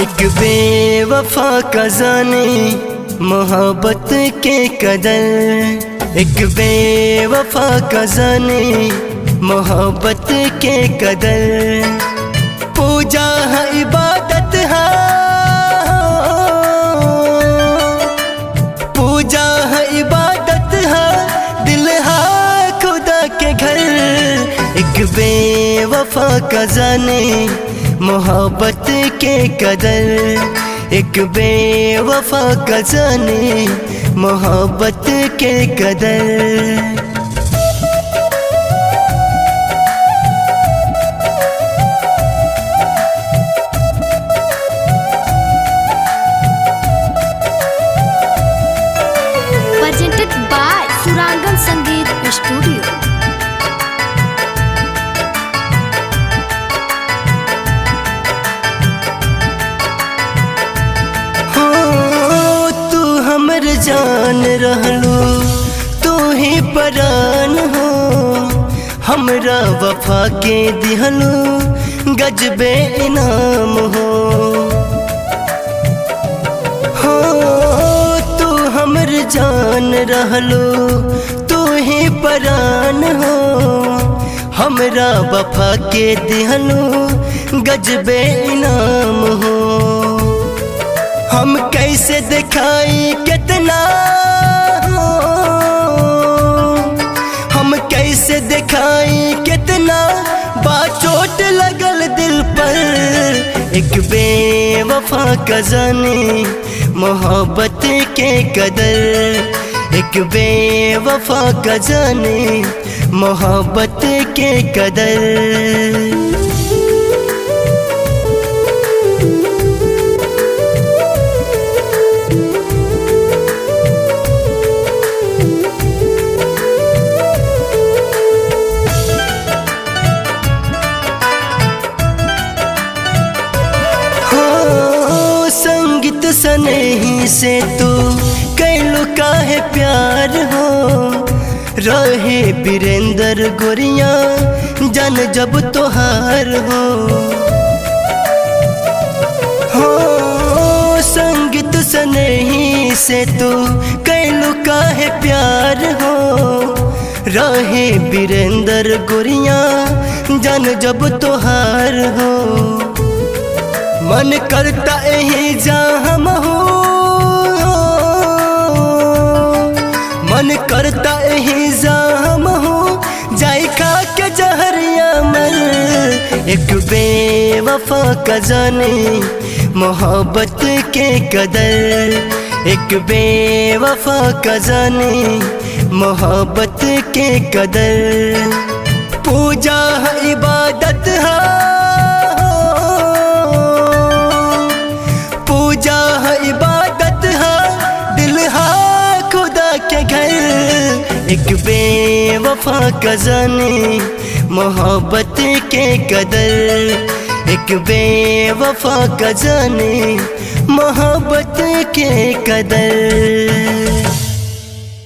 एक बेवफा का जाने मोहब्बत के कदर, एक बेवफा का जाने मोहब्बत के कदर। पूजा है इबादत है, पूजा है इबादत है, दिल है खुदा के घर। एक बेवफा का जाने मोहब्बत के कदर, एक बेवफा का जाने मोहब्बत के कदर। Presented by Surangan Sangeet Studio। जान रहलू तू ही परान हो, हमरा वफा के दिहलू गजबे इनाम हो। तू हमर जान रहलू तू ही परान हो, हमरा वफा के दिहलू गजबे इनाम हो। हम कैसे दिखाई कितना हो, हम कैसे दिखाई कितना बाचोट लगल दिल पर। एक बेवफा का जाने मोहब्बत के कदर, एक बेवफा का जाने मोहब्बत के कदर। संगीत सनेही से तू कैलू काहे प्यार हो, रहे वीरेंद्र गोरिया जन जब तोहार हो। संगीत सनेही से तू कैलू काहे प्यार हो, रहे वीरेंद्र गोरिया जन जब तोहार हो। मन करता यही जा हम हो, मन करता यही जा हम हो, जाई खा के जहरिया मर। एक बेवफा का जाने मोहब्बत के कदर, एक बेवफा का जाने मोहब्बत के कदर। पूजा है इबादत है, पूजा है इबादत है, दिल है खुदा के घर। एक बेवफा का जाने मोहब्बत के कदर, एक बेवफा का जाने मोहब्बत के कदर।